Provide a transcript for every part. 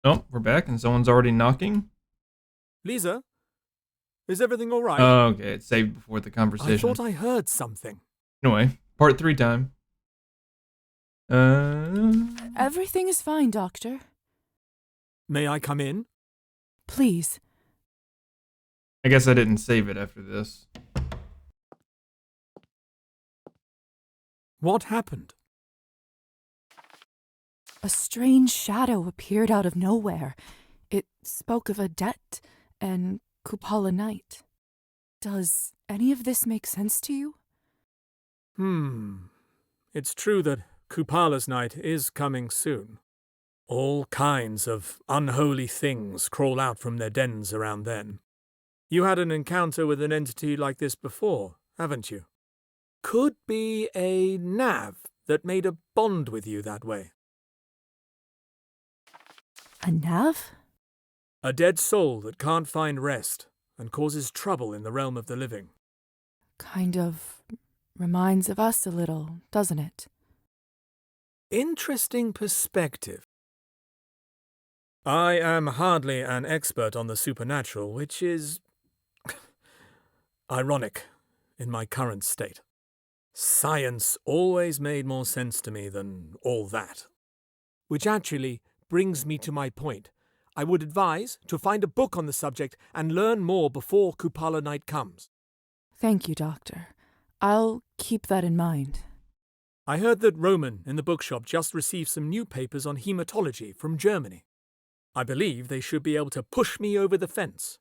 Oh, we're back and someone's already knocking. Lisa, is everything all right? Oh, okay, it's saved before the I thought conversation. I heard something. Anyway, part 3 time. Uh, Everything is fine, Doctor. May I come in? Please. I guess I didn't save it after this. What happened? A strange shadow appeared out of nowhere. It spoke of a debt and Kupala night. Does any of this make sense to you? It's true that Kupala's night is coming soon. All kinds of unholy things crawl out from their dens around then. You had an encounter with an entity like this before, haven't you? Could be a nav that made a bond with you that way. A nav? A dead soul that can't find rest and causes trouble in the realm of the living. Kind of reminds of us a little, doesn't it? Interesting perspective. I am hardly an expert on the supernatural, which is ironic in my current state. Science always made more sense to me than all that. Which actually brings me to my point. I would advise to find a book on the subject and learn more before Kupala night comes. Thank you, Doctor. I'll keep that in mind. I heard that Roman in the bookshop just received some new papers on hematology from Germany. I believe they should be able to push me over the fence.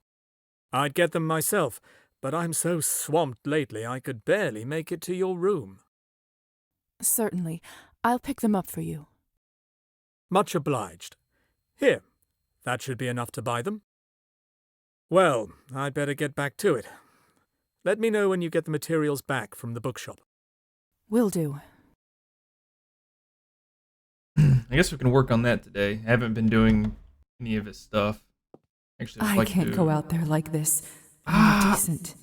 I'd get them myself, but I'm so swamped lately I could barely make it to your room. Certainly. I'll pick them up for you. Much obliged. Here, that should be enough to buy them. Well, I'd better get back to it. Let me know when you get the materials back from the bookshop. Will do. I guess we can work on that today. I haven't been doing any of his stuff. Actually, I'd I like can't to. go out there like this. I'm not decent.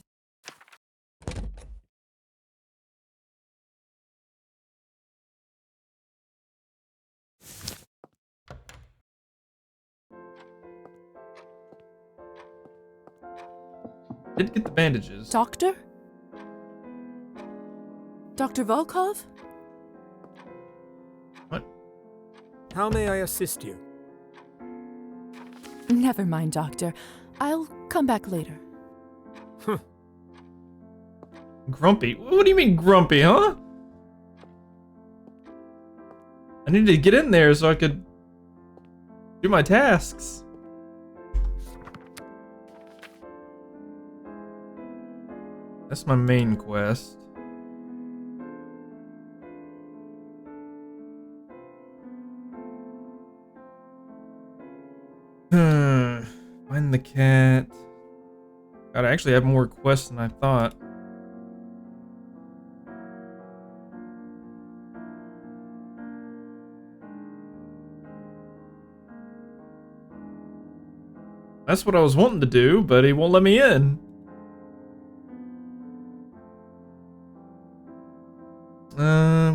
Did get the bandages. Doctor? Dr. Volkov? What? How may I assist you? Never mind, Doctor. I'll come back later. Grumpy? What do you mean grumpy, huh? I need to get in there so I could do my tasks. That's my main quest. Find the cat. God, I actually have more quests than I thought. That's what I was wanting to do, but he won't let me in.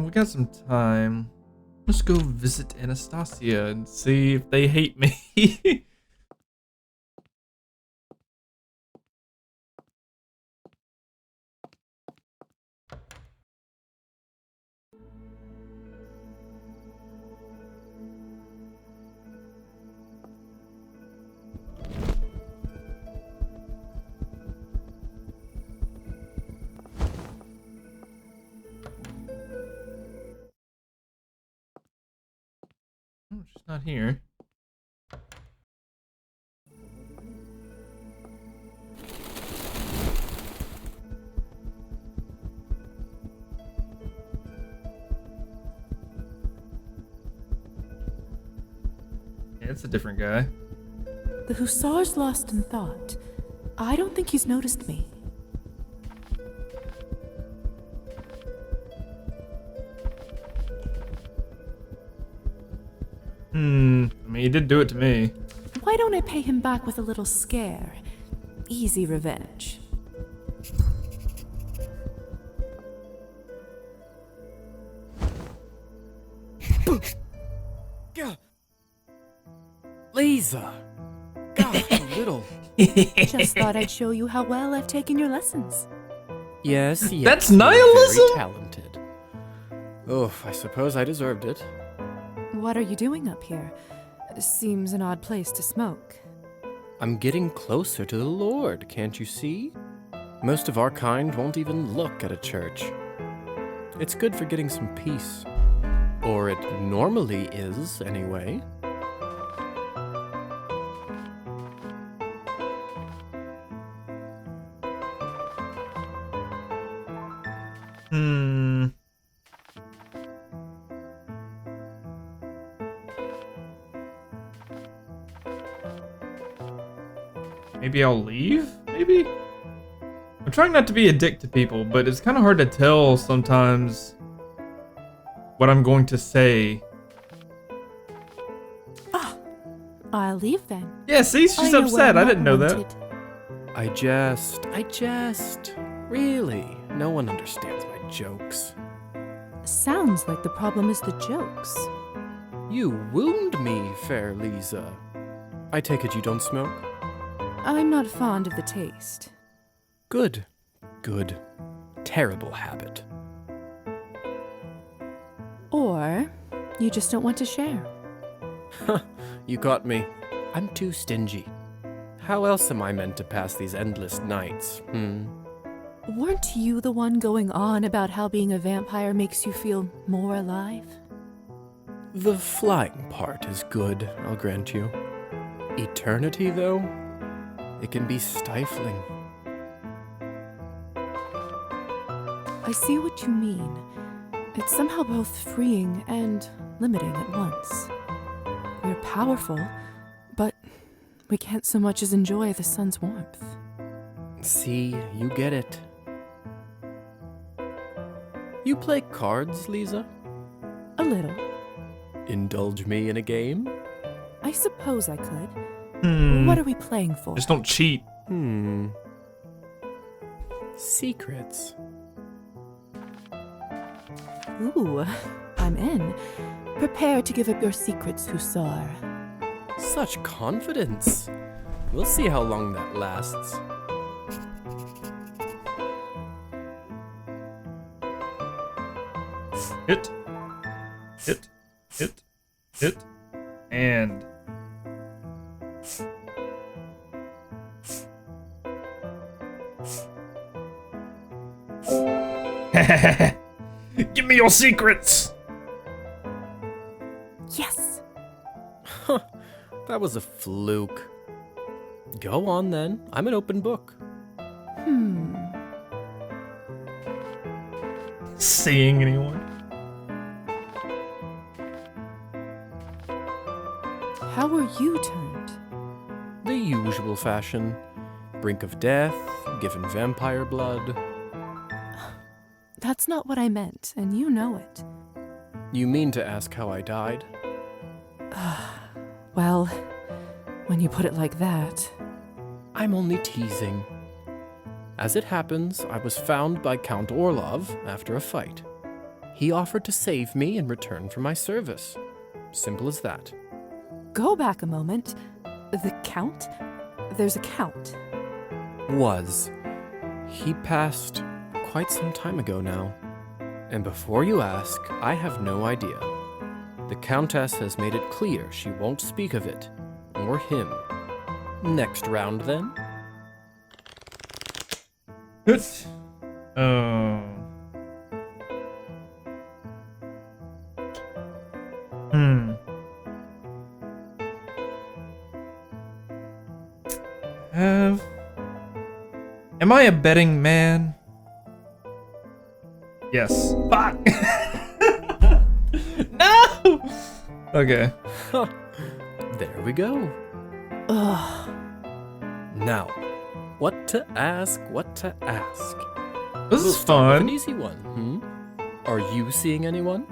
We got some time. Let's go visit Anastasia and see if they hate me. Oh, she's not here. Yeah, it's a different guy. The Hussar's lost in thought. I don't think he's noticed me. I mean, he did do it to me. Why don't I pay him back with a little scare? Easy revenge. Lisa! God, a little. Just thought I'd show you how well I've taken your lessons. Yes, That's you're nihilism? very talented. Oh, I suppose I deserved it. What are you doing up here? Seems an odd place to smoke. I'm getting closer to the Lord, can't you see? Most of our kind won't even look at a church. It's good for getting some peace. Or it normally is, anyway. Hmm. Maybe I'll leave? Maybe? I'm trying not to be a dick to people, but it's kind of hard to tell sometimes what I'm going to say. I'll leave then. Yeah, see, she's I know upset. where I didn't know I'm that. wanted. I jest. Really, no one understands my jokes. Sounds like the problem is the jokes. You wound me, fair Lisa. I take it you don't smoke? I'm not fond of the taste. Good. Terrible habit. Or you just don't want to share. You got me. I'm too stingy. How else am I meant to pass these endless nights, Weren't you the one going on about how being a vampire makes you feel more alive? The flying part is good, I'll grant you. Eternity, though? It can be stifling. I see what you mean. It's somehow both freeing and limiting at once. We're powerful, but we can't so much as enjoy the sun's warmth. See, you get it. You play cards, Lisa? A little. Indulge me in a game? I suppose I could. Hmm. What are we playing for? Just don't cheat. Secrets. Ooh, I'm in. Prepare to give up your secrets, Hussar. Such confidence. We'll see how long that lasts. Hit, and give me your secrets. Yes! That was a fluke. Go on then. I'm an open book. Seeing anyone? How were you turned? The usual fashion. Brink of death, given vampire blood. That's not what I meant, and you know it. You mean to ask how I died? Well, when you put it like that. I'm only teasing. As it happens, I was found by Count Orlov after a fight. He offered to save me in return for my service. Simple as that. Go back a moment. The Count? There's a Count. Was. He passed quite some time ago now. And before you ask, I have no idea. The Countess has made it clear she won't speak of it, or him. Next round, then? Good. Oh. Am I a betting man? Yes. Fuck. No. Okay. There we go. Ugh. Now, what to ask, This We'll is start with an fun. easy one, Are you seeing anyone?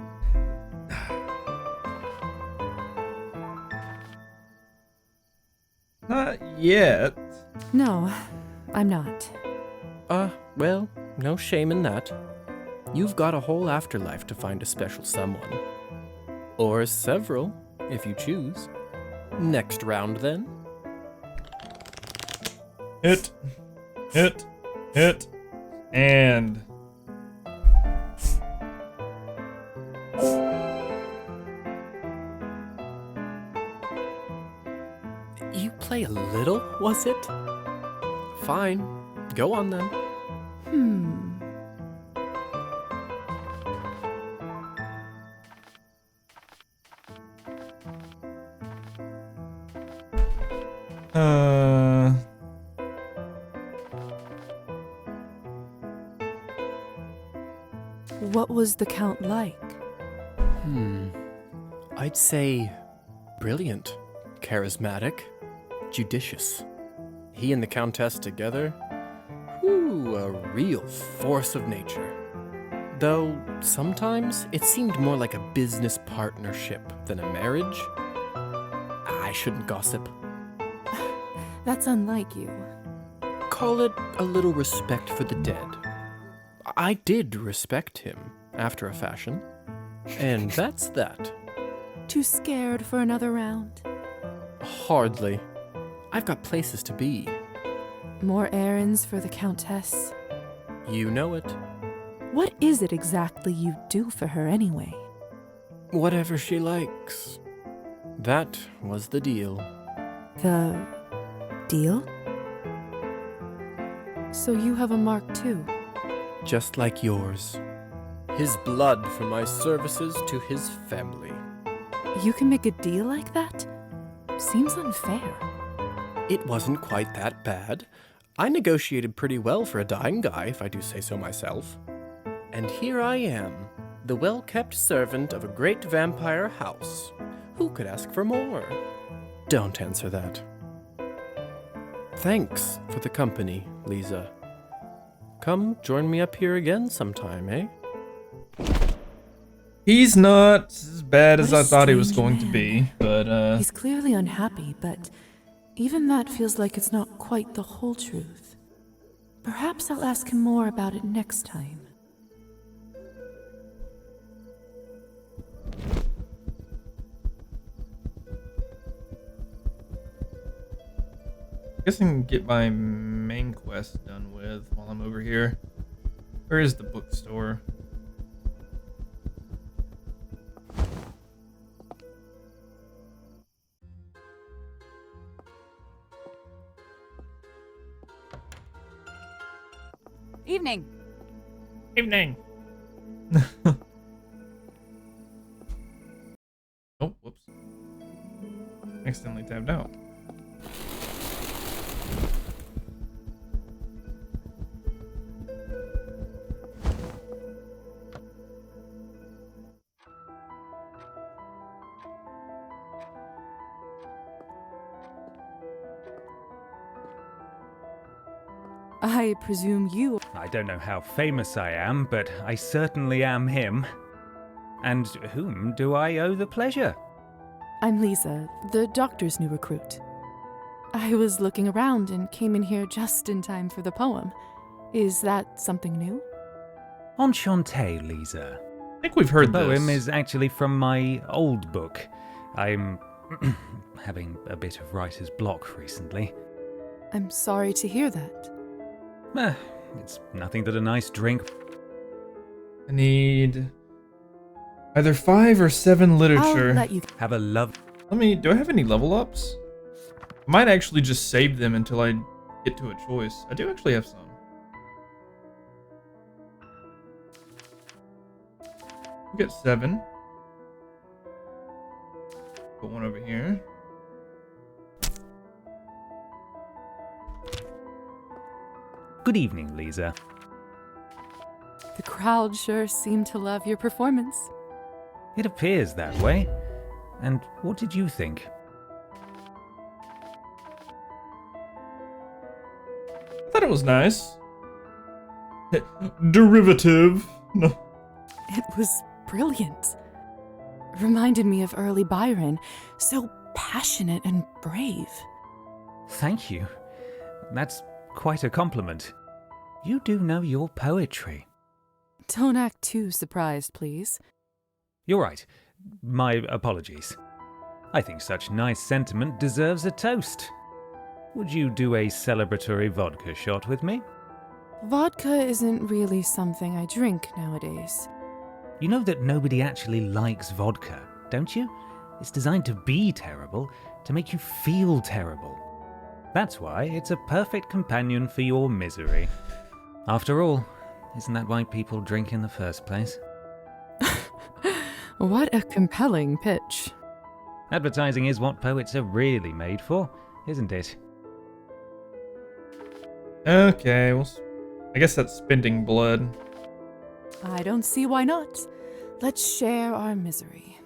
Not yet. No, I'm not. Well, no shame in that. You've got a whole afterlife to find a special someone. Or several, if you choose. Next round, then. Hit, and You play a little, was it? Fine. Go on, then. What was the Count like? I'd say brilliant, charismatic, judicious. He and the Countess together? Ooh, a real force of nature. Though, sometimes it seemed more like a business partnership than a marriage. I shouldn't gossip. That's unlike you. Call it a little respect for the dead. I did respect him, after a fashion. And that's that. Too scared for another round? Hardly. I've got places to be. More errands for the Countess? You know it. What is it exactly you do for her anyway? Whatever she likes. That was the deal. The deal? So you have a mark too? Just like yours. His blood for my services to his family. You can make a deal like that? Seems unfair. It wasn't quite that bad. I negotiated pretty well for a dying guy, if I do say so myself. And here I am, the well-kept servant of a great vampire house. Who could ask for more? Don't answer that. Thanks for the company, Lisa. Come join me up here again sometime, eh? he's not as bad as What a I thought he was strange going to man. be, but He's clearly unhappy, but even that feels like it's not quite the whole truth. Perhaps I'll ask him more about it next time. I guess I can get my main quest done with while I'm over here. Where is the bookstore? Evening. Evening. Oh, whoops. Accidentally tabbed out. I presume you. I don't know how famous I am, but I certainly am him. And whom do I owe the pleasure? I'm Lisa, the doctor's new recruit. I was looking around and came in here just in time for the poem. Is that something new? Enchanté, Lisa. I think we've heard The poem this. is actually from my old book. I'm having a bit of writer's block recently. I'm sorry to hear that. It's nothing but a nice drink. I need either 5 or 7 literature. I'll let you. Have a love. Do I have any level ups? I might actually just save them until I get to a choice. I do actually have some. We'll get 7. Put one over here. Good evening, Lisa. The crowd sure seemed to love your performance. It appears that way. And what did you think? I thought it was nice. Derivative. No. It was brilliant. Reminded me of early Byron, so passionate and brave. Thank you. That's quite a compliment. You do know your poetry. Don't act too surprised, please. You're right. My apologies. I think such nice sentiment deserves a toast. Would you do a celebratory vodka shot with me? Vodka isn't really something I drink nowadays. You know that nobody actually likes vodka, don't you? It's designed to be terrible, to make you feel terrible. That's why it's a perfect companion for your misery. After all, isn't that why people drink in the first place? What a compelling pitch. Advertising is what poets are really made for, isn't it? Okay, well, I guess that's spending blood. I don't see why not. Let's share our misery.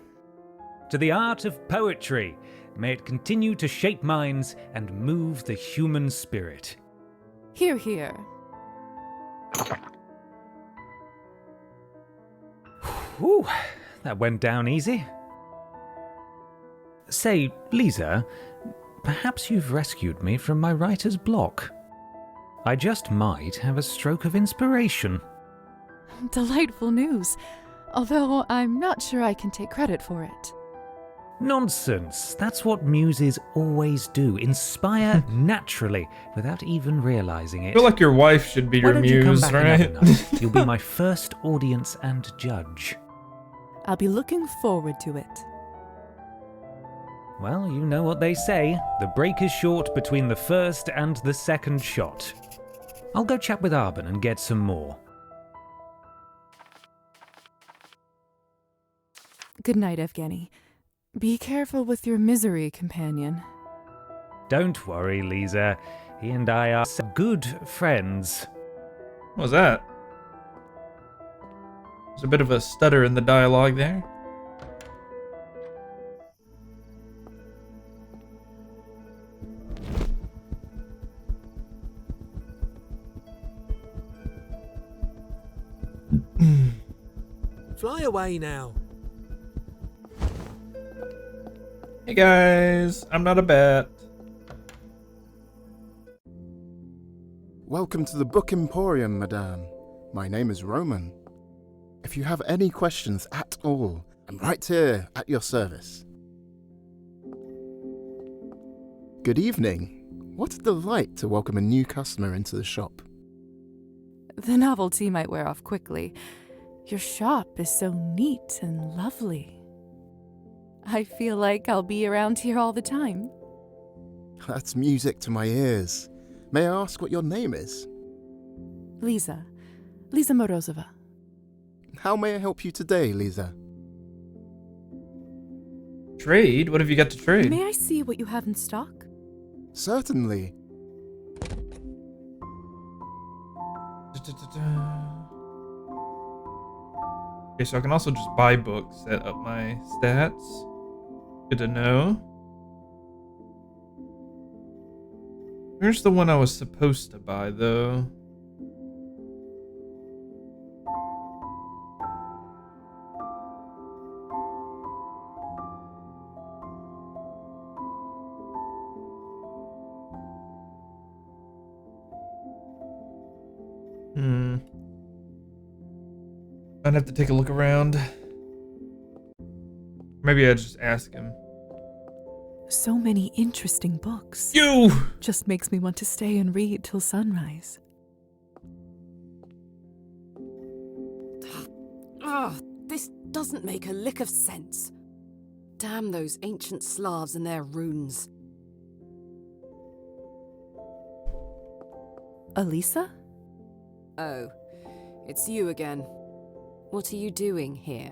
To the art of poetry, may it continue to shape minds and move the human spirit. Hear, hear. Whew, that went down easy. Say, Lisa, perhaps you've rescued me from my writer's block. I just might have a stroke of inspiration. Delightful news, although I'm not sure I can take credit for it. Nonsense. That's what muses always do. Inspire naturally, without even realizing I it. feel like your wife should be your Why don't you come muse, back right? another night? You'll be my first audience and judge. I'll be looking forward to it. Well, you know what they say. The break is short between the first and the second shot. I'll go chat with Arben and get some more. Good night, Evgeny. Be careful with your misery, companion. Don't worry, Lisa. He and I are good friends. What was that? There's a bit of a stutter in the dialogue there. Fly away now. Hey guys, I'm not a bat. Welcome to the Book Emporium, Madame. My name is Roman. If you have any questions at all, I'm right here at your service. Good evening. What a delight to welcome a new customer into the shop. The novelty might wear off quickly. Your shop is so neat and lovely. I feel like I'll be around here all the time. That's music to my ears. May I ask what your name is? Lisa Morozova. How may I help you today, Lisa? Trade? What have you got to trade? May I see what you have in stock? Certainly. Okay, so I can also just buy books, set up my stats. Good to know. Where's the one I was supposed to buy, though? I'd have to take a look around. Maybe I'd just ask him. So many interesting books. You! Just makes me want to stay and read till sunrise. Ugh, this doesn't make a lick of sense. Damn those ancient Slavs and their runes. Elisa? Oh, it's you again. What are you doing here?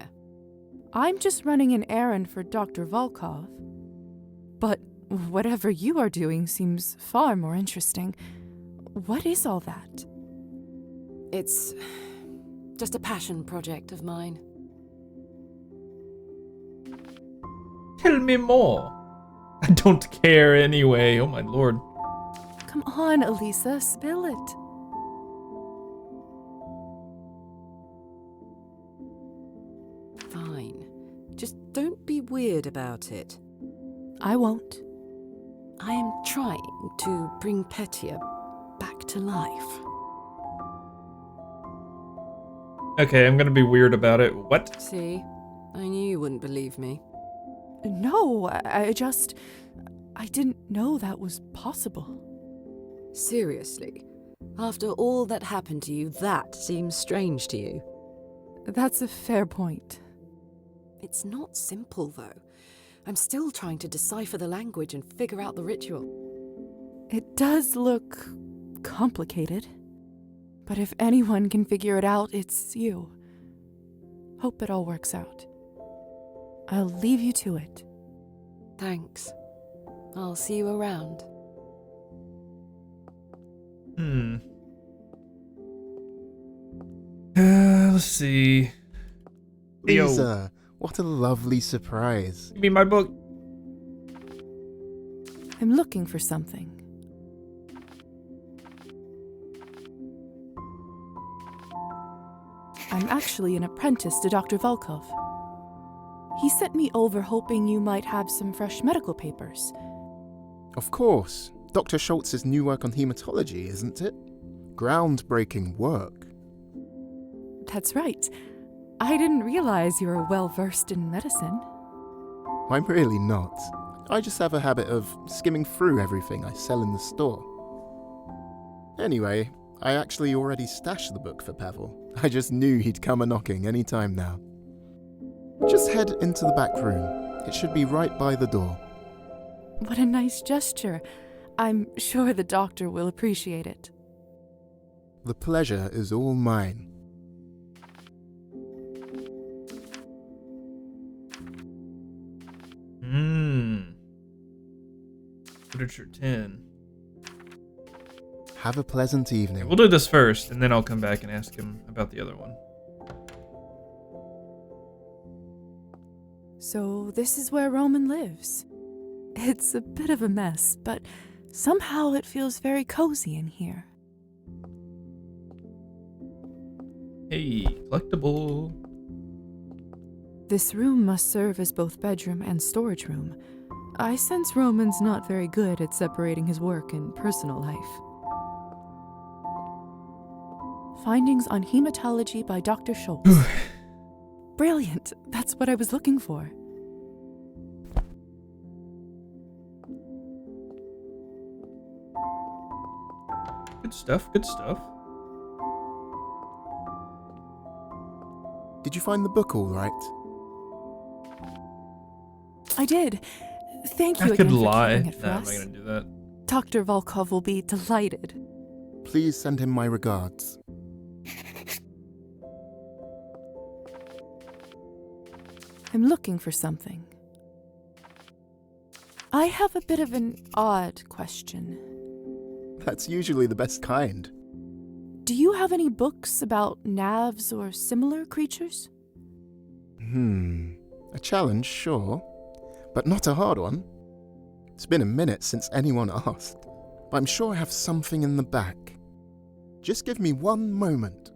I'm just running an errand for Dr. Volkov. But whatever you are doing seems far more interesting. What is all that? It's just a passion project of mine. Tell me more. I don't care anyway. Oh my lord. Come on, Elisa, spill it. Fine. Just don't be weird about it. I won't. I am trying to bring Petya back to life. Okay, I'm gonna be weird about it. What? See? I knew you wouldn't believe me. No, I didn't know that was possible. Seriously, after all that happened to you, that seems strange to you. That's a fair point. It's not simple, though. I'm still trying to decipher the language and figure out the ritual. It does look complicated. But if anyone can figure it out, it's you. Hope it all works out. I'll leave you to it. Thanks. I'll see you around. Let's see. Yo, Lisa, what a lovely surprise. give me my book. I'm looking for something. I'm actually an apprentice to Dr. Volkov. He sent me over hoping you might have some fresh medical papers. Of course. Dr. Schultz's new work on hematology, isn't it? Groundbreaking work. That's right. I didn't realize you were well-versed in medicine. I'm really not. I just have a habit of skimming through everything I sell in the store. Anyway, I actually already stashed the book for Pavel. I just knew he'd come a-knocking any time now. Just head into the back room. It should be right by the door. What a nice gesture. I'm sure the doctor will appreciate it. The pleasure is all mine. Literature 10. Have a pleasant evening. We'll do this first, and then I'll come back and ask him about the other one. So this is where Roman lives. It's a bit of a mess, but somehow it feels very cozy in here. Hey, collectible. This room must serve as both bedroom and storage room. I sense Roman's not very good at separating his work and personal life. Findings on hematology by Dr. Schultz. Brilliant! That's what I was looking for. Good stuff, good stuff. Did you find the book all right? I did. Thank you I again could for lie. keeping it for Nah, I'm us. not gonna do that. Dr. Volkov will be delighted. Please send him my regards. I'm looking for something. I have a bit of an odd question. That's usually the best kind. Do you have any books about navs or similar creatures? A challenge, sure. But not a hard one. It's been a minute since anyone asked. But I'm sure I have something in the back. Just give me one moment.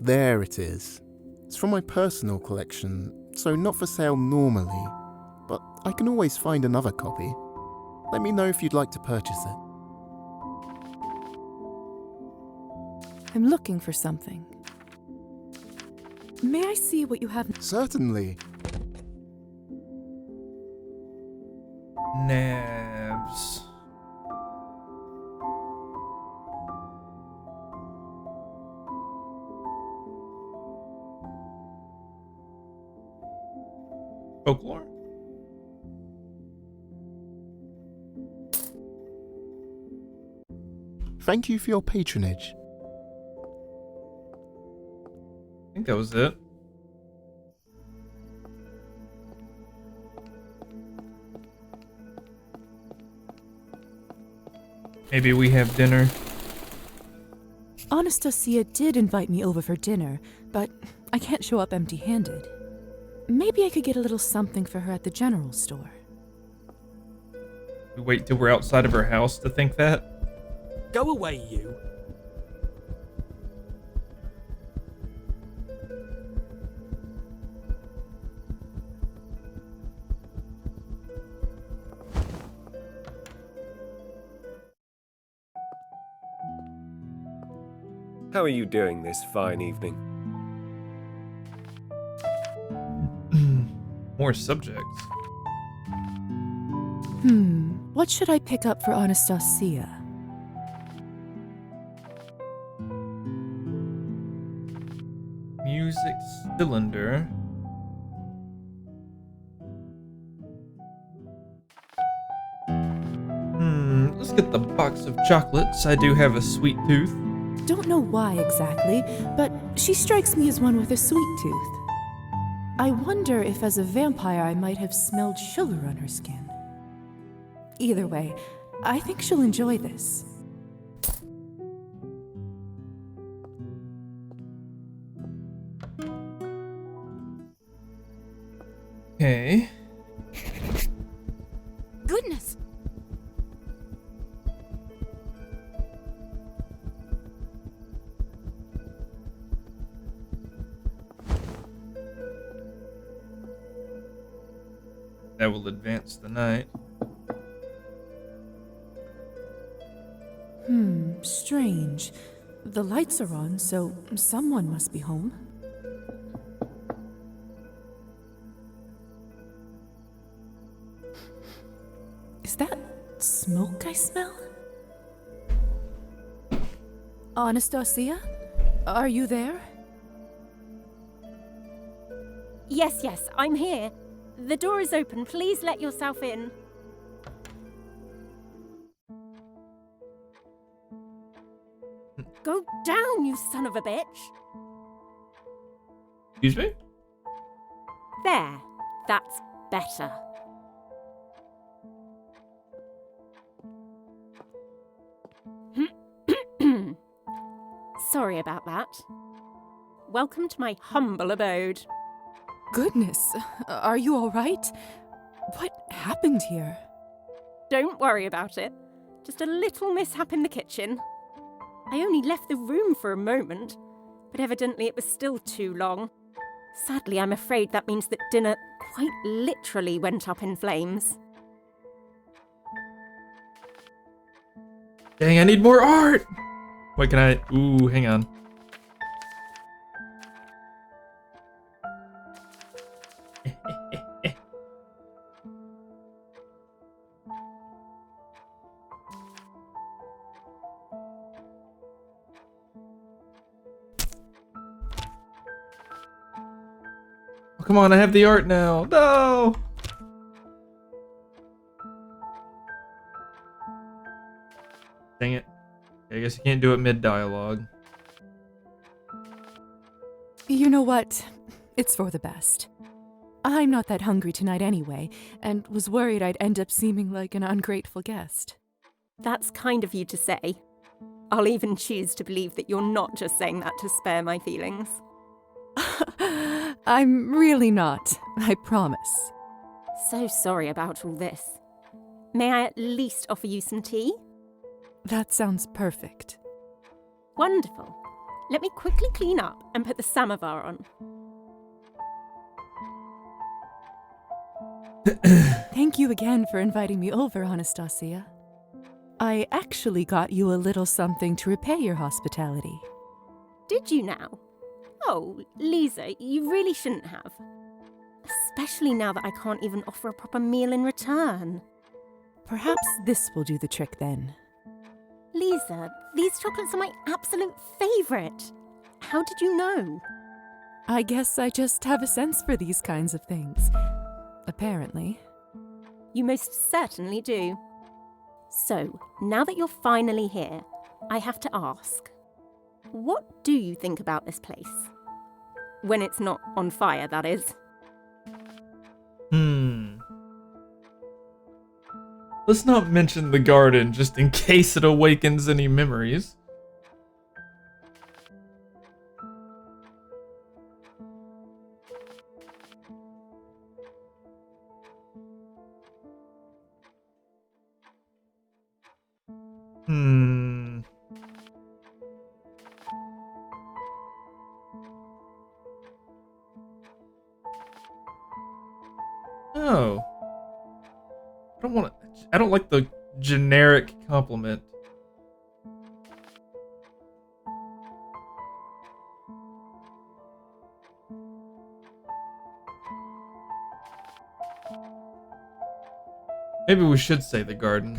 There it is. It's from my personal collection, so not for sale normally, but I can always find another copy. Let me know if you'd like to purchase it. I'm looking for something. May I see what you have? Certainly. Nabs. Folklore? Thank you for your patronage. I think that was it. Maybe we have dinner. Anastasia did invite me over for dinner, but I can't show up empty-handed. Maybe I could get a little something for her at the general store. We wait till we're outside of her house to think that. Go away, you. How are you doing this fine evening? More subjects. What should I pick up for Anastasia? Music cylinder. Let's get the box of chocolates. I do have a sweet tooth. Don't know why exactly, but she strikes me as one with a sweet tooth. I wonder if as a vampire I might have smelled sugar on her skin. Either way, I think she'll enjoy this. Okay. Goodness! That will advance the night. Strange. The lights are on, so someone must be home. Is that smoke I smell? Anastasia? Are you there? Yes, I'm here. The door is open. Please let yourself in. Go down, you son of a bitch. Excuse me? There. That's better. Sorry about that. Welcome to my humble abode. Goodness, are you all right? What happened here? Don't worry about it. Just a little mishap in the kitchen. I only left the room for a moment, but evidently it was still too long. Sadly, I'm afraid that means that dinner quite literally went up in flames. Dang, I need more art! Wait, can I... Ooh, hang on. Oh, come on, I have the art now. No! Dang it. I guess you can't do it mid-dialogue. You know what? It's for the best. I'm not that hungry tonight anyway, and was worried I'd end up seeming like an ungrateful guest. That's kind of you to say. I'll even choose to believe that you're not just saying that to spare my feelings. I'm really not, I promise. So sorry about all this. May I at least offer you some tea? That sounds perfect. Wonderful. Let me quickly clean up and put the samovar on. Thank you again for inviting me over, Anastasia. I actually got you a little something to repay your hospitality. Did you now? Oh, Lisa, you really shouldn't have. Especially now that I can't even offer a proper meal in return. Perhaps this will do the trick then. Lisa, these chocolates are my absolute favourite. How did you know? I guess I just have a sense for these kinds of things. Apparently. You most certainly do. So, now that you're finally here, I have to ask. What do you think about this place? When it's not on fire, that is. Let's not mention the garden, just in case it awakens any memories. Oh. I don't like the generic compliment. Maybe we should say the garden.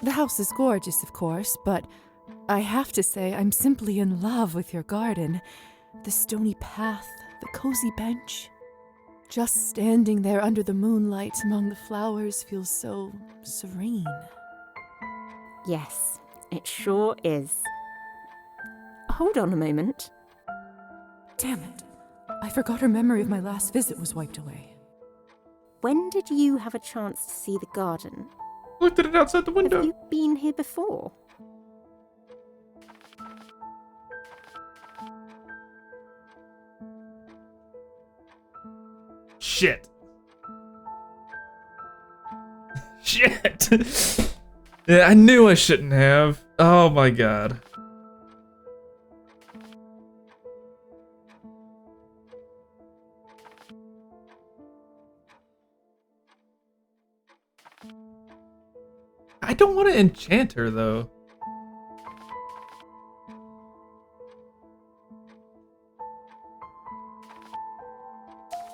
The house is gorgeous, of course, but I have to say I'm simply in love with your garden. The stony path, the cozy bench. Just standing there under the moonlight among the flowers feels so serene. Yes, it sure is. Hold on a moment. Damn it. I forgot her memory of my last visit was wiped away. When did you have a chance to see the garden? Looked at it outside the window. Have you been here before? Shit. Shit. Yeah, I knew I shouldn't have. Oh my god. I don't want to enchant her though.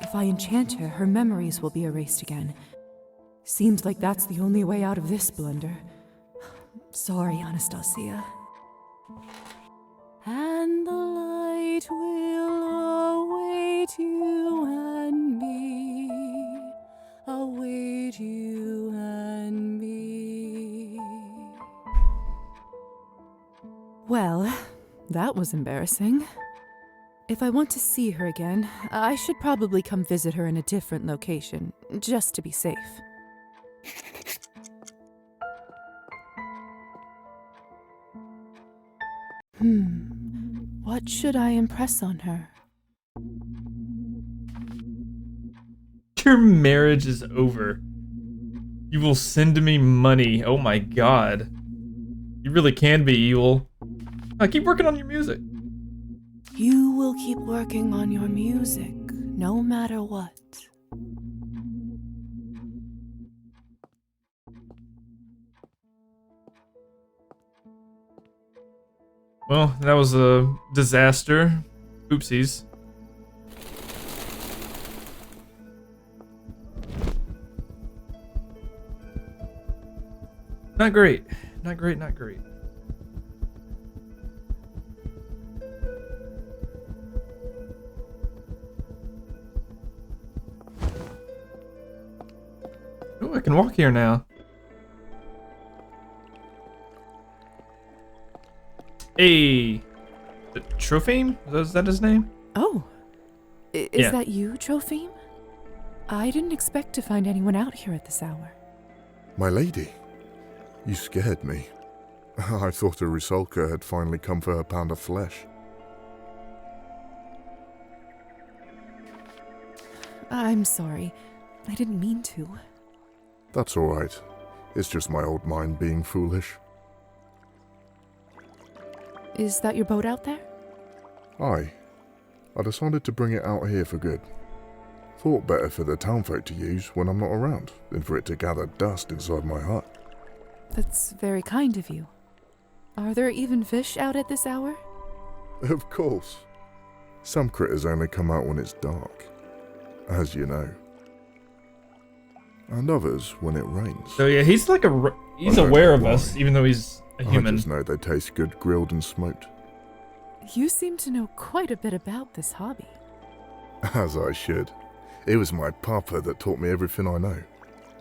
If I enchant her, her memories will be erased again. Seems like that's the only way out of this blunder. Sorry, Anastasia. And the light will await you and me. Await you and me. Well, that was embarrassing. If I want to see her again, I should probably come visit her in a different location, just to be safe. What should I impress on her? Your marriage is over. You will send me money. Oh my god. You really can be evil. Keep working on your music. You will keep working on your music, no matter what. Well, that was a disaster. Oopsies. Not great. Not great, not great. Oh, I can walk here now. Hey, the Trophime? Is that his name? Oh, is Yeah. that you, Trophime? I didn't expect to find anyone out here at this hour. My lady, you scared me. I thought a Rusalka had finally come for her pound of flesh. I'm sorry. I didn't mean to. That's all right. It's just my old mind being foolish. Is that your boat out there? Aye. I decided to bring it out here for good. Thought better for the townfolk to use when I'm not around than for it to gather dust inside my hut. That's very kind of you. Are there even fish out at this hour? Of course. Some critters only come out when it's dark, as you know. And others when it rains. So yeah, he's like he's I don't aware know of why. us, even though he's a human. I just know they taste good grilled and smoked. You seem to know quite a bit about this hobby. As I should. It was my papa that taught me everything I know.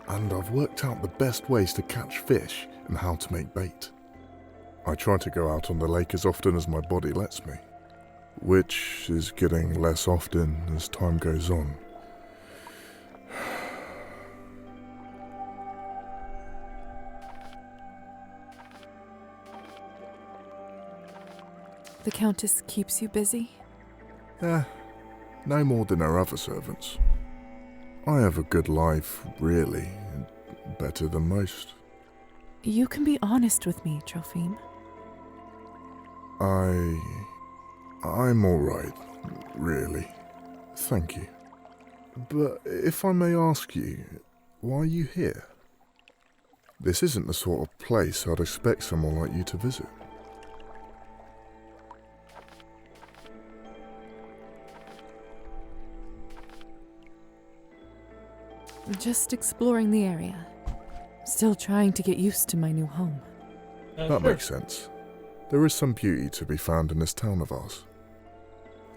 And I've worked out the best ways to catch fish and how to make bait. I try to go out on the lake as often as my body lets me, which is getting less often as time goes on. The Countess keeps you busy? No more than her other servants. I have a good life, really, better than most. You can be honest with me, Trophime. I'm alright, really. Thank you. But if I may ask you, why are you here? This isn't the sort of place I'd expect someone like you to visit. Just exploring the area. Still trying to get used to my new home. That makes sense. There is some beauty to be found in this town of ours.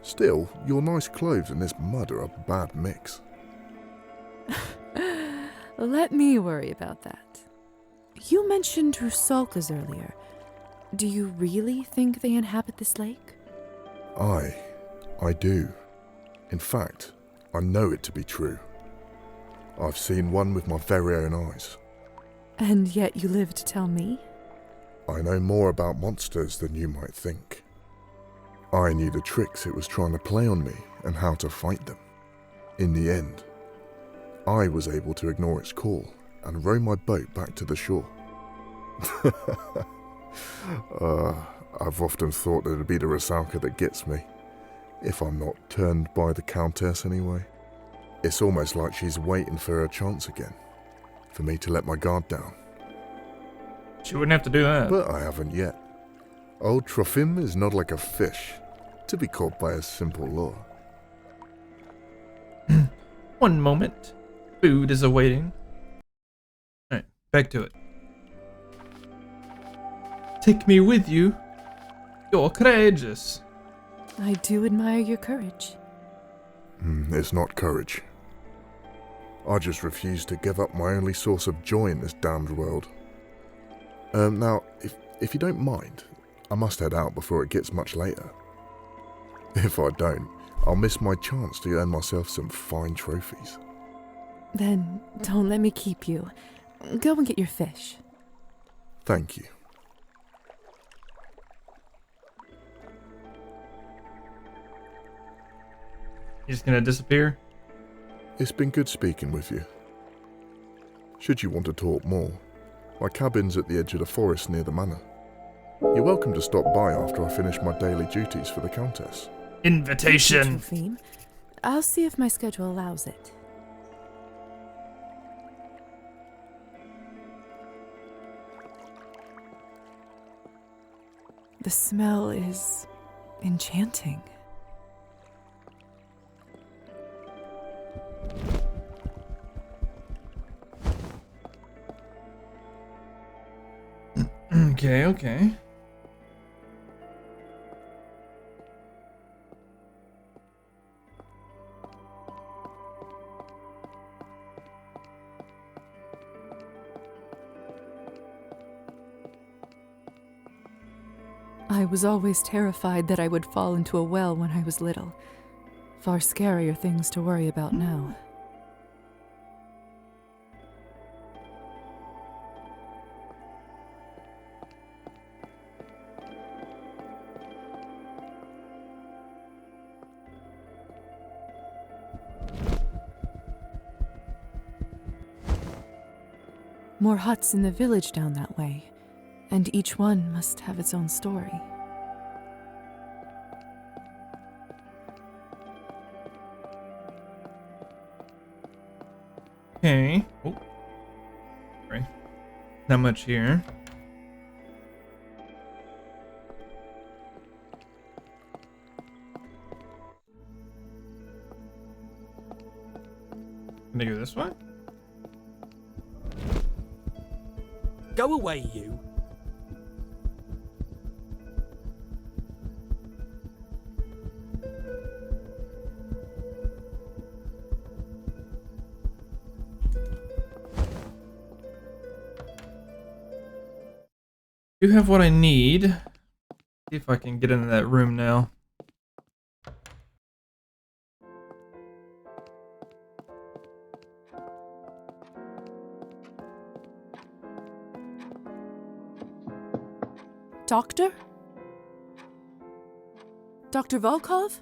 Still, your nice clothes and this mud are a bad mix. Let me worry about that. You mentioned Rusalkas earlier. Do you really think they inhabit this lake? I do. In fact, I know it to be true. I've seen one with my very own eyes. And yet you live to tell me? I know more about monsters than you might think. I knew the tricks it was trying to play on me and how to fight them. In the end, I was able to ignore its call and row my boat back to the shore. I've often thought that it'd be the Rusalka that gets me, if I'm not turned by the Countess anyway. It's almost like she's waiting for her chance again, for me to let my guard down. She wouldn't have to do that. But I haven't yet. Old Trofim is not like a fish, to be caught by a simple lure. One moment. Food is awaiting. Alright, back to it. Take me with you. You're courageous. I do admire your courage. It's not courage. I just refuse to give up my only source of joy in this damned world. Now, if you don't mind, I must head out before it gets much later. If I don't, I'll miss my chance to earn myself some fine trophies. Then don't let me keep you. Go and get your fish. Thank you. You're just gonna disappear? It's been good speaking with you. Should you want to talk more, my cabin's at the edge of the forest near the manor. You're welcome to stop by after I finish my daily duties for the Countess. Invitation! Trofim. I'll see if my schedule allows it. The smell is enchanting. Okay. I was always terrified that I would fall into a well when I was little. Far scarier things to worry about now. More huts in the village down that way, and each one must have its own story. Okay. Oh. Sorry. Not much here. Can I go this way? Go away, you. Do have what I need. See if I can get into that room now. Doctor? Dr. Volkov?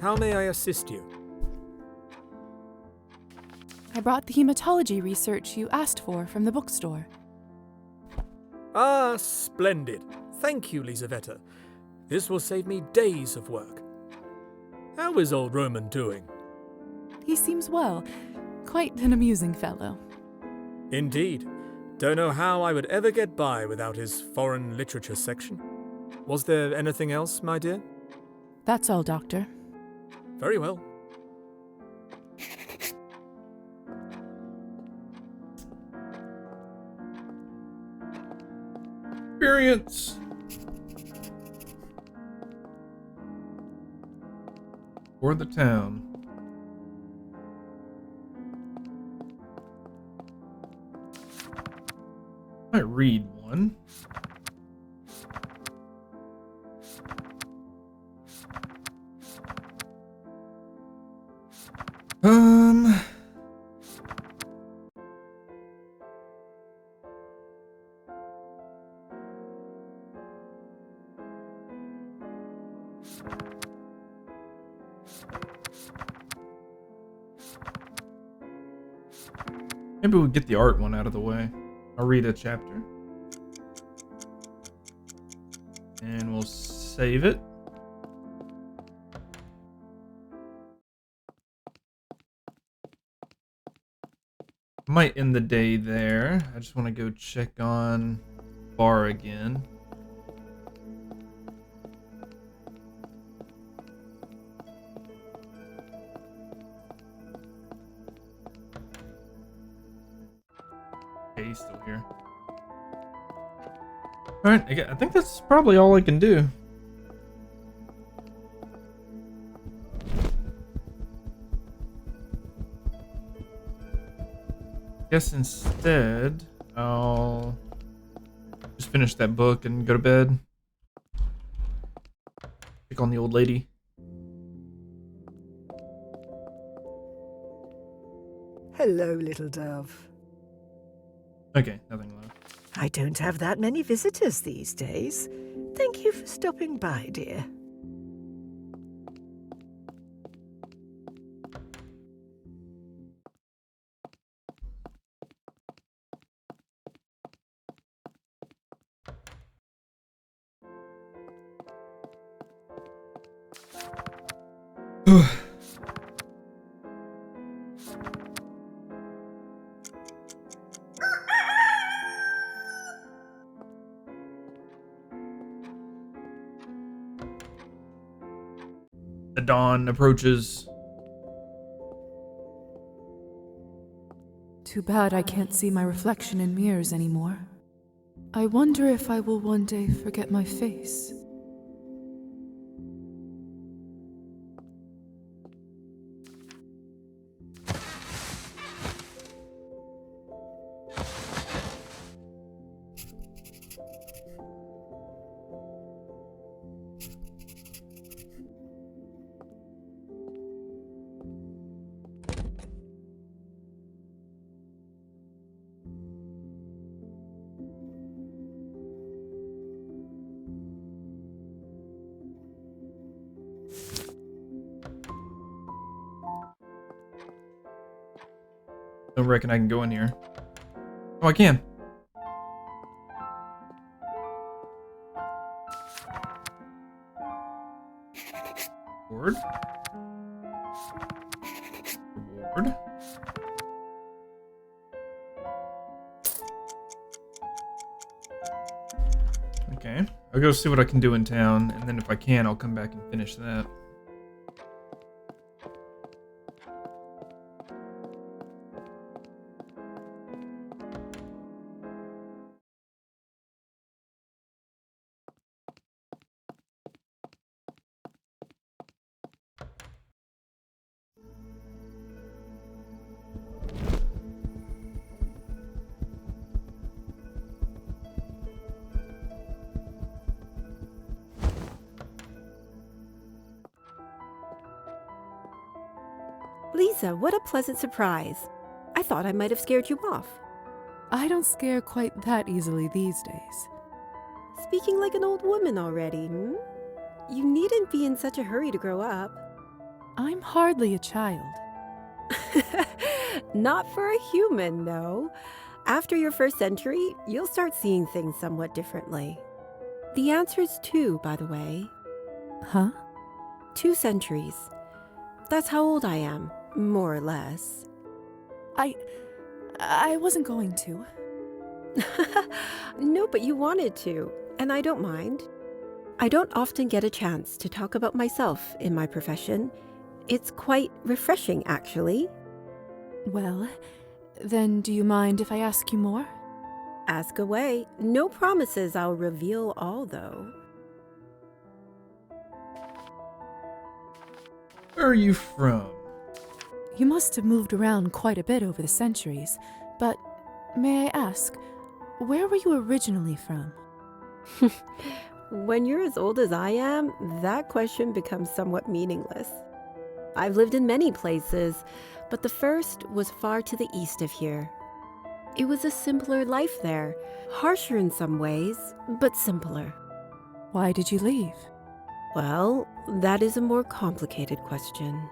How may I assist you? I brought the hematology research you asked for from the bookstore. Ah, splendid. Thank you, Lisaveta. This will save me days of work. How is old Roman doing? He seems well. Quite an amusing fellow. Indeed. Don't know how I would ever get by without his foreign literature section. Was there anything else, my dear? That's all, Doctor. Very well. Experience. For the town. Might read one. Maybe we'll get the art one out of the way. I'll read a chapter. And we'll save it. Might end the day there. I just want to go check on bar again. Okay, he's still here. Alright, I think that's probably all I can do. Guess instead, I'll just finish that book and go to bed. Pick on the old lady. Hello, little dove. Okay, nothing left. I don't have that many visitors these days. Thank you for stopping by, dear. The dawn approaches. Too bad I can't see my reflection in mirrors anymore. I wonder if I will one day forget my face. Don't reckon I can go in here. Oh, I can. Reward. Reward. Okay. I'll go see what I can do in town, and then if I can, I'll come back and finish that. Lisa, what a pleasant surprise. I thought I might have scared you off. I don't scare quite that easily these days. Speaking like an old woman already, hmm? You needn't be in such a hurry to grow up. I'm hardly a child. Not for a human, no. After your first century, you'll start seeing things somewhat differently. The answer's 2, by the way. Huh? 2 centuries. That's how old I am, more or less. I wasn't going to. No, but you wanted to, and I don't mind. I don't often get a chance to talk about myself in my profession. It's quite refreshing, actually. Well, then do you mind if I ask you more? Ask away. No promises I'll reveal all, though. Where are you from? You must have moved around quite a bit over the centuries, but may I ask, where were you originally from? When you're as old as I am, that question becomes somewhat meaningless. I've lived in many places, but the first was far to the east of here. It was a simpler life there, harsher in some ways, but simpler. Why did you leave? Well, that is a more complicated question.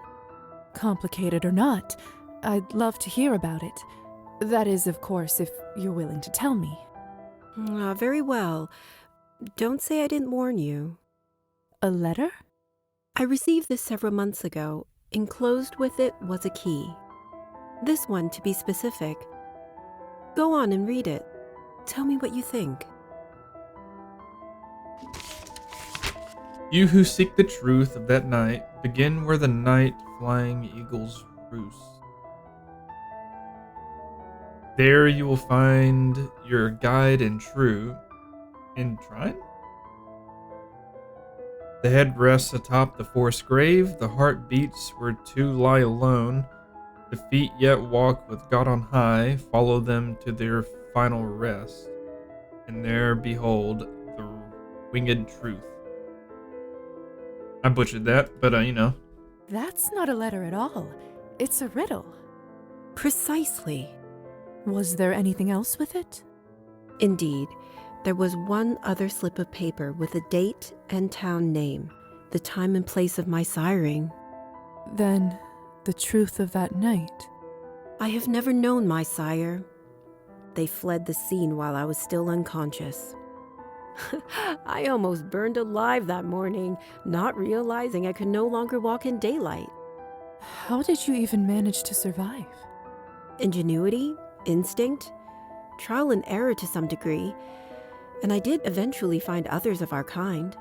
Complicated or not, I'd love to hear about it. That is, of course, if you're willing to tell me. Very well. Don't say I didn't warn you. A letter? I received this several months ago. Enclosed with it was a key. This one, to be specific. Go on and read it. Tell me what you think. You who seek the truth of that night, begin where the night flying eagles roost. There you will find your guide and true. Entrine? The head rests atop the forest grave, the heart beats where two lie alone, the feet yet walk with God on high, follow them to their final rest, and there behold the winged truth. I butchered that, but you know. That's not a letter at all. It's a riddle. Precisely. Was there anything else with it? Indeed. There was one other slip of paper with a date and town name, the time and place of my siring. Then, the truth of that night. I have never known my sire. They fled the scene while I was still unconscious. I almost burned alive that morning, not realizing I could no longer walk in daylight. How did you even manage to survive? Ingenuity, instinct, trial and error to some degree. And I did eventually find others of our kind.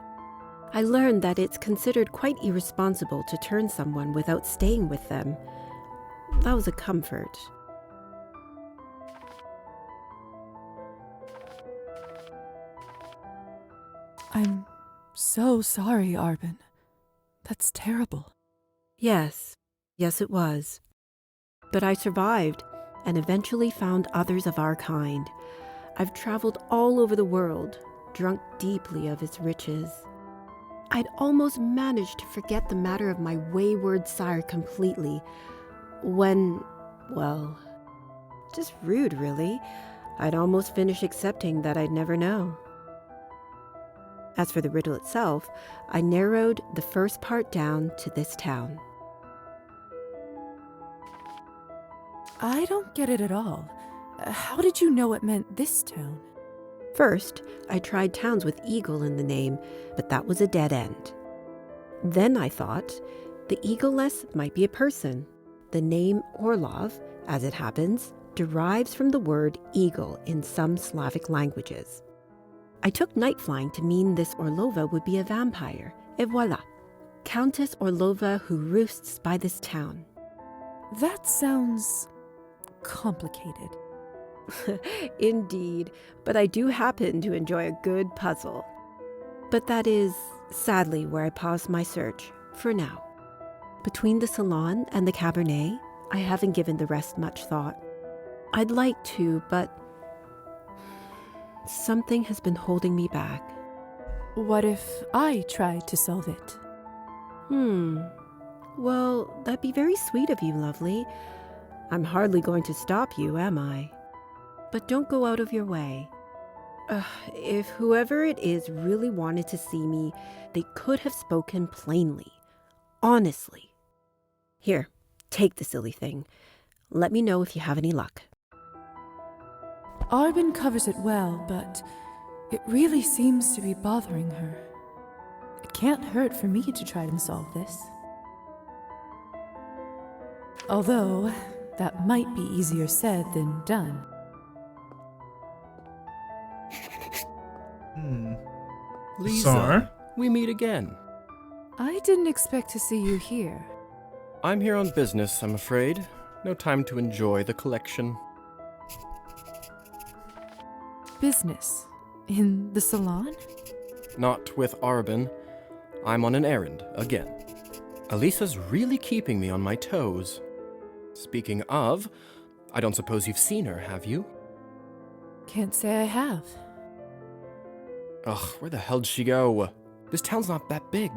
I learned that it's considered quite irresponsible to turn someone without staying with them. That was a comfort. I'm so sorry, Arbin. That's terrible. Yes, it was. But I survived and eventually found others of our kind. I've traveled all over the world, drunk deeply of its riches. I'd almost managed to forget the matter of my wayward sire completely when, well, just rude, really. I'd almost finished accepting that I'd never know. As for the riddle itself, I narrowed the first part down to this town. I don't get it at all. How did you know it meant this town? First, I tried towns with eagle in the name, but that was a dead end. Then I thought the eagle-less might be a person. The name Orlov, as it happens, derives from the word eagle in some Slavic languages. I took night flying to mean this Orlova would be a vampire, et voila, Countess Orlova who roosts by this town. That sounds complicated. Indeed, but I do happen to enjoy a good puzzle. But that is, sadly, where I paused my search, for now. Between the salon and the Cabernet, I haven't given the rest much thought. I'd like to, but something has been holding me back. What if I tried to solve it? Well, that'd be very sweet of you, lovely. I'm hardly going to stop you, am I? But don't go out of your way. If whoever it is really wanted to see me, they could have spoken plainly, honestly. Here, take the silly thing. Let me know if you have any luck. Arbin covers it well, but it really seems to be bothering her. It can't hurt for me to try and solve this. Although, that might be easier said than done. Lisa, Sar? we meet again. I didn't expect to see you here. I'm here on business, I'm afraid. No time to enjoy the collection. business? In the salon? Not with Arbin. I'm on an errand, again. Elisa's really keeping me on my toes. Speaking of, I don't suppose you've seen her, have you? Can't say I have. Ugh, where the hell'd she go? This town's not that big.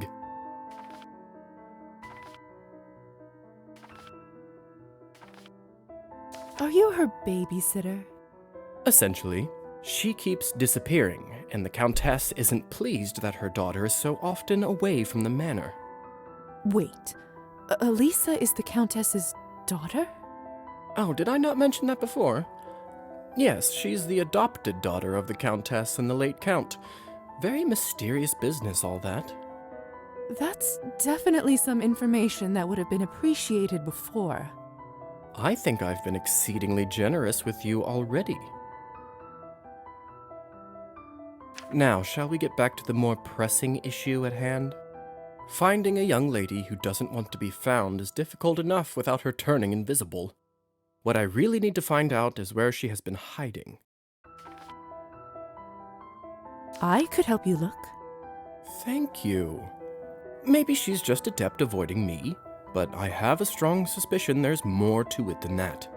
Are you her babysitter? Essentially, she keeps disappearing, and the Countess isn't pleased that her daughter is so often away from the manor. Wait, Elisa is the Countess's daughter? Oh, did I not mention that before? Yes, she's the adopted daughter of the Countess and the late Count. Very mysterious business, all that. That's definitely some information that would have been appreciated before. I think I've been exceedingly generous with you already. Now, shall we get back to the more pressing issue at hand? Finding a young lady who doesn't want to be found is difficult enough without her turning invisible. What I really need to find out is where she has been hiding. I could help you look. Thank you. Maybe she's just adept avoiding me, but I have a strong suspicion there's more to it than that.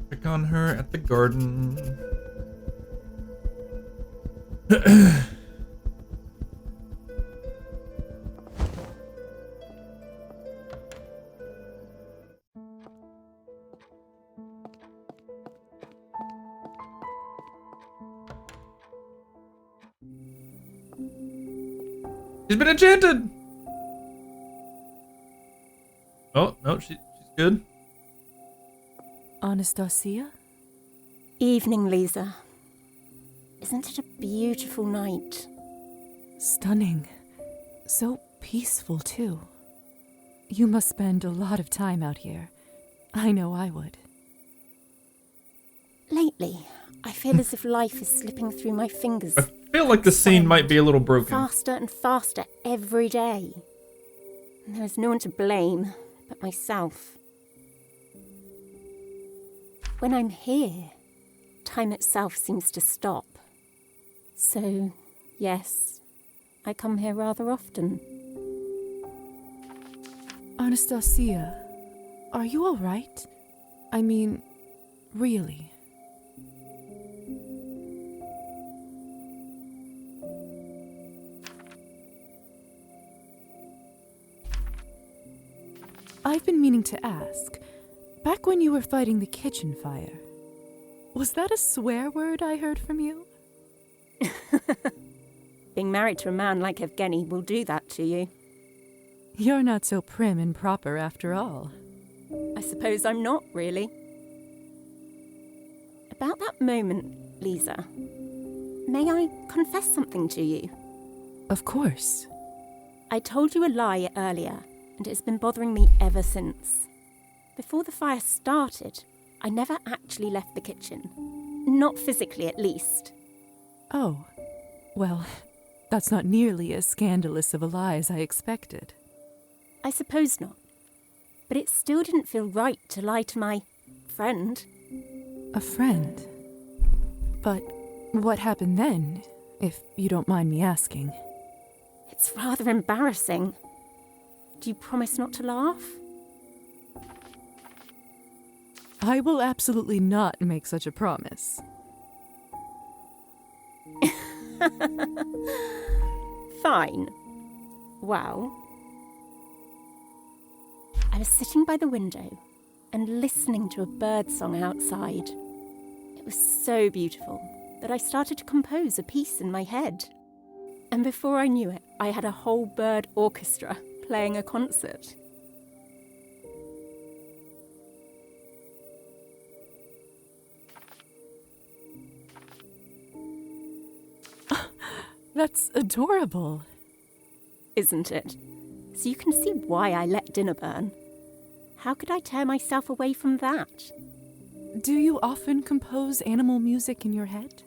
Check on her at the garden. She's been enchanted! Oh, no, she's good. Anastasia? Evening, Lisa. Isn't it a beautiful night? Stunning. So peaceful, too. You must spend a lot of time out here. I know I would. Lately, I feel as if life is slipping through my fingers. I feel like the scene might be a little broken. Faster and faster every day. And there is no one to blame but myself. When I'm here, time itself seems to stop. So, yes, I come here rather often. Anastasia, are you all right? I mean, really? I've been meaning to ask, back when you were fighting the kitchen fire, was that a swear word I heard from you? Being married to a man like Evgeny will do that to you. You're not so prim and proper after all. I suppose I'm not, really. About that moment, Lisa, may I confess something to you? Of course. I told you a lie earlier, and it has been bothering me ever since. Before the fire started, I never actually left the kitchen. Not physically, at least. Oh, well, that's not nearly as scandalous of a lie as I expected. I suppose not. But it still didn't feel right to lie to my friend. A friend? But what happened then, if you don't mind me asking? It's rather embarrassing. Do you promise not to laugh? I will absolutely not make such a promise. Fine. Well, I was sitting by the window and listening to a bird song outside. It was so beautiful that I started to compose a piece in my head. And before I knew it, I had a whole bird orchestra playing a concert. That's adorable. Isn't it? So you can see why I let dinner burn. How could I tear myself away from that? Do you often compose animal music in your head?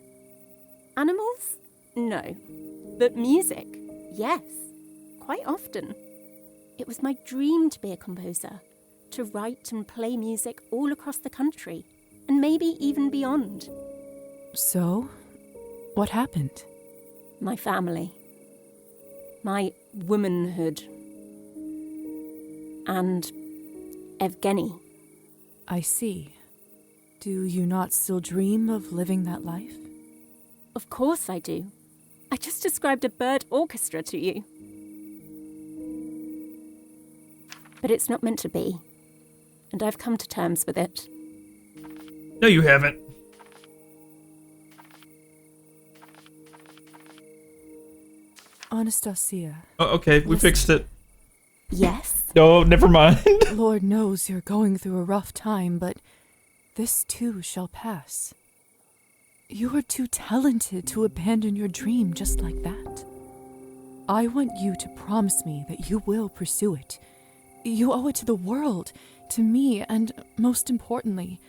Animals? No. But music? Yes. Quite often. It was my dream to be a composer, to write and play music all across the country, and maybe even beyond. So, what happened? My family. My womanhood. And Evgeny. I see. Do you not still dream of living that life? Of course I do. I just described a bird orchestra to you. But it's not meant to be. And I've come to terms with it. No, you haven't. Anastasia. Oh, okay, we fixed it. Yes? No, never mind. Lord knows you're going through a rough time, but this too shall pass. You are too talented to abandon your dream just like that. I want you to promise me that you will pursue it. You owe it to the world, to me, and most importantly,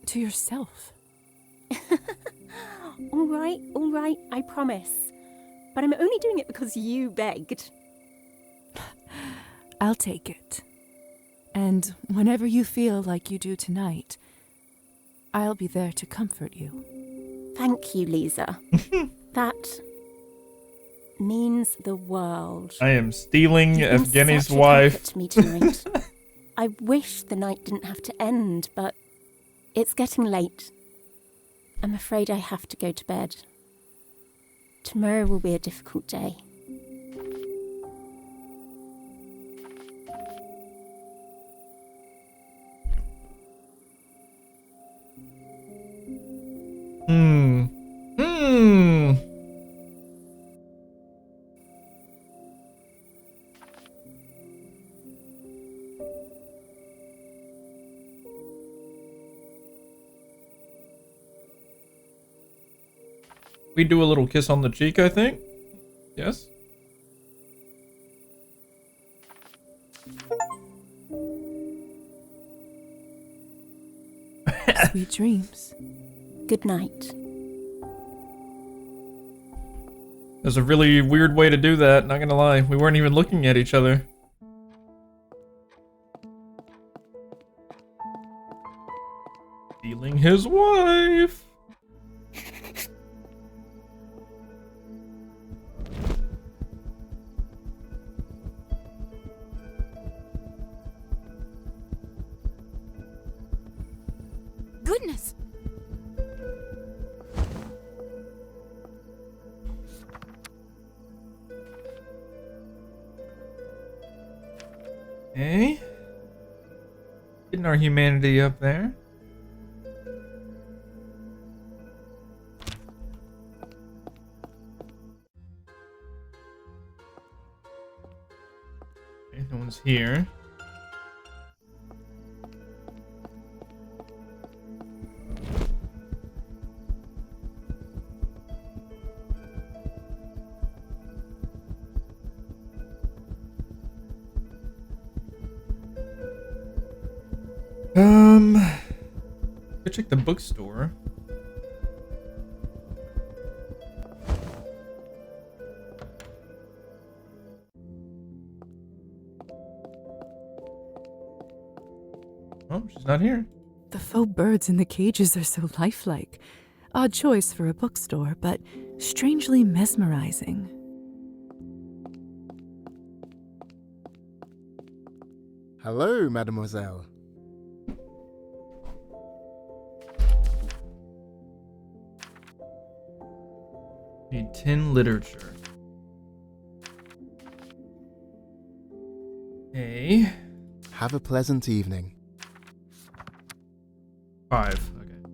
to yourself. All right, I promise. But I'm only doing it because you begged. I'll take it. And whenever you feel like you do tonight, I'll be there to comfort you. Thank you, Lisa. That means the world. I am stealing You've been Evgeny's such a wife. comfort to me tonight. I wish the night didn't have to end, but it's getting late. I'm afraid I have to go to bed. Tomorrow will be a difficult day. We do a little kiss on the cheek, I think. Yes? Sweet dreams. Good night. There's a really weird way to do that, not gonna lie. We weren't even looking at each other. Stealing his wife. Goodness! Okay. Getting our humanity up there. Okay, no one's here. Go check the bookstore. Oh, she's not here. The faux birds in the cages are so lifelike. Odd choice for a bookstore, but strangely mesmerizing. Hello, mademoiselle. Need 10 literature. Okay. Have a pleasant evening. 5. Okay.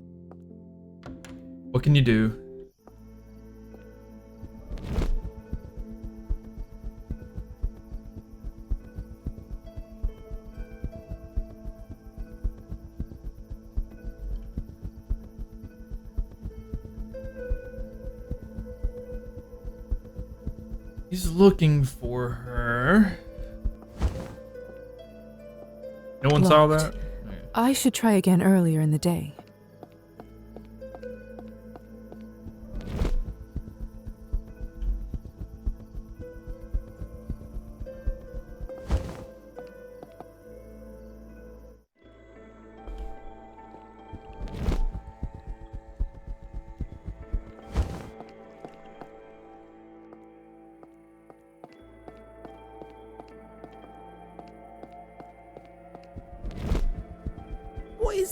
What can you do? He's looking for her. No one saw Locked. that? I should try again earlier in the day.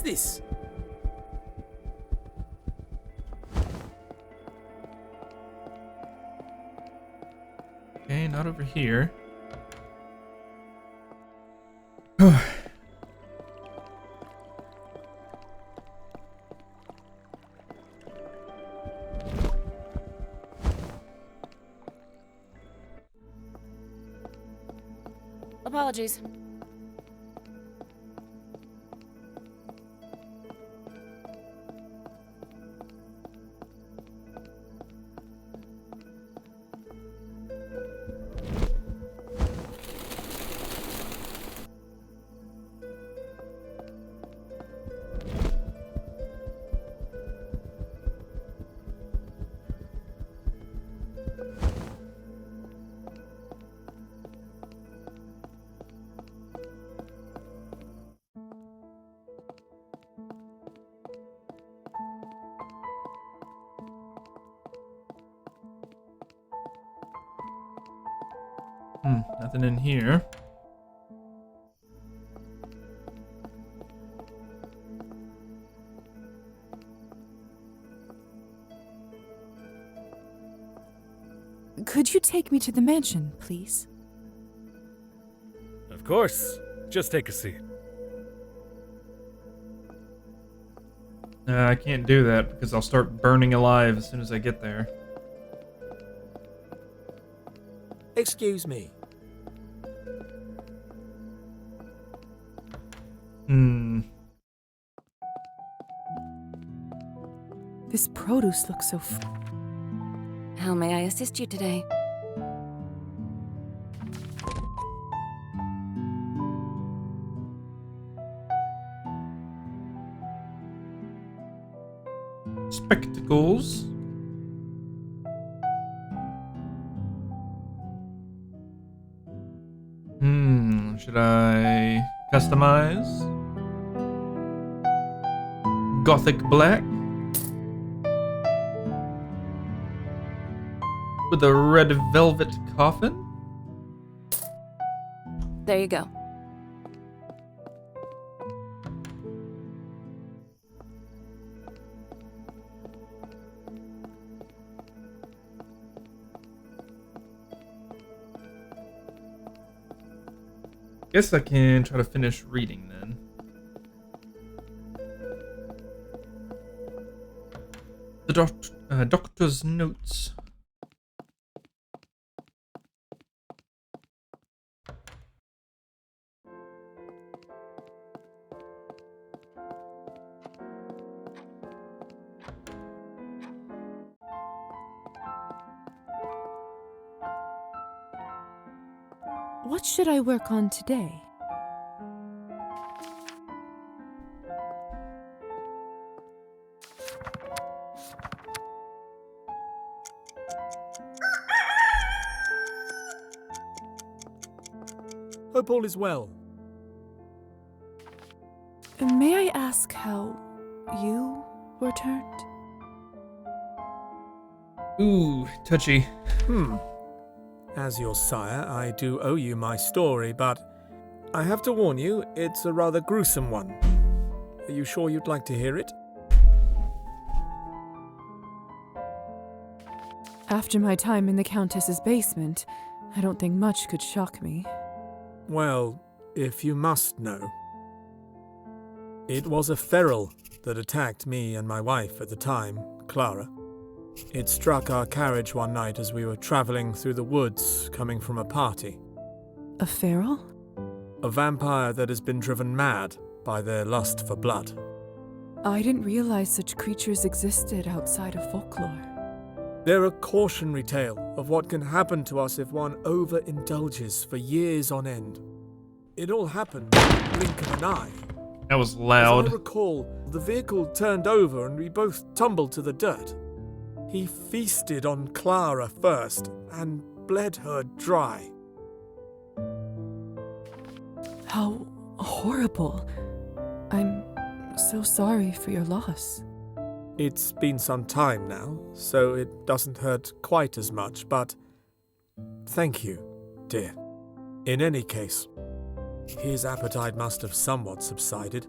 is this? Okay, not over here. Apologies. Nothing in here. Could you take me to the mansion, please? Of course. Just take a seat. I can't do that because I'll start burning alive as soon as I get there. Excuse me. This produce looks so How may I assist you today? Spectacles. Should I customize? Gothic black. With a red velvet coffin? There you go. Guess I can try to finish reading then. The doctor's notes. What should I work on today? Hope all is well. May I ask how you were turned? Ooh, touchy. As your sire, I do owe you my story, but I have to warn you, it's a rather gruesome one. Are you sure you'd like to hear it? After my time in the Countess's basement, I don't think much could shock me. Well, if you must know. It was a feral that attacked me and my wife at the time, Clara. It struck our carriage one night as we were travelling through the woods coming from a party. A feral? A vampire that has been driven mad by their lust for blood. I didn't realize such creatures existed outside of folklore. They're a cautionary tale of what can happen to us if one overindulges for years on end. It all happened in the blink of an eye. That was loud. As I recall, the vehicle turned over and we both tumbled to the dirt. He feasted on Clara first and bled her dry. How horrible. I'm so sorry for your loss. It's been some time now, so it doesn't hurt quite as much, but thank you, dear. In any case, his appetite must have somewhat subsided.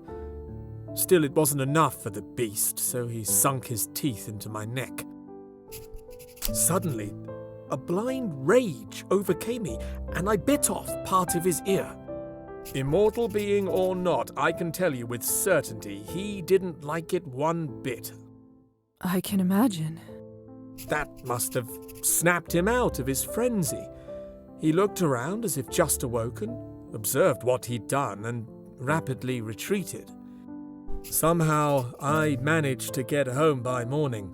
Still, it wasn't enough for the beast, so he sunk his teeth into my neck. Suddenly, a blind rage overcame me, and I bit off part of his ear. Immortal being or not, I can tell you with certainty he didn't like it one bit. I can imagine. That must have snapped him out of his frenzy. He looked around as if just awoken, observed what he'd done, and rapidly retreated. Somehow, I managed to get home by morning,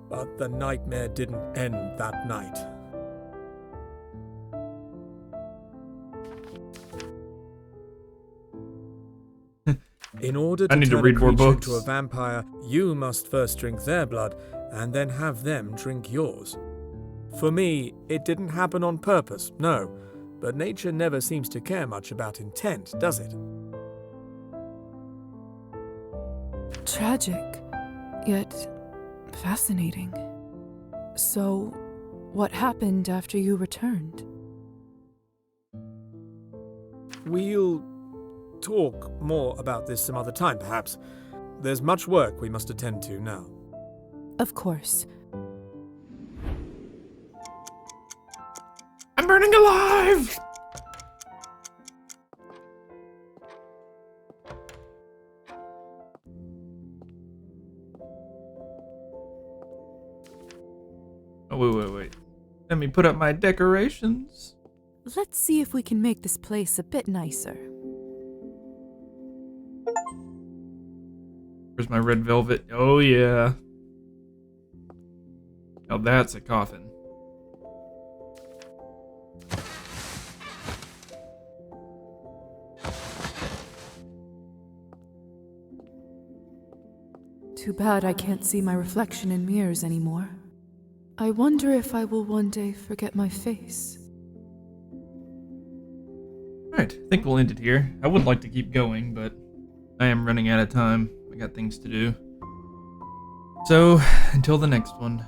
but the nightmare didn't end that night. In order to I need to turn read a more creature books. into a vampire, you must first drink their blood, and then have them drink yours. For me, it didn't happen on purpose, no, but nature never seems to care much about intent, does it? Tragic, yet fascinating. So, what happened after you returned? We'll talk more about this some other time, perhaps. There's much work we must attend to now. Of course. I'm burning alive! Oh, wait. Let me put up my decorations. Let's see if we can make this place a bit nicer. Where's my red velvet? Oh, yeah. Now that's a coffin. Too bad I can't see my reflection in mirrors anymore. I wonder if I will one day forget my face. Alright, I think we'll end it here. I would like to keep going, but I am running out of time. I got things to do. So, until the next one.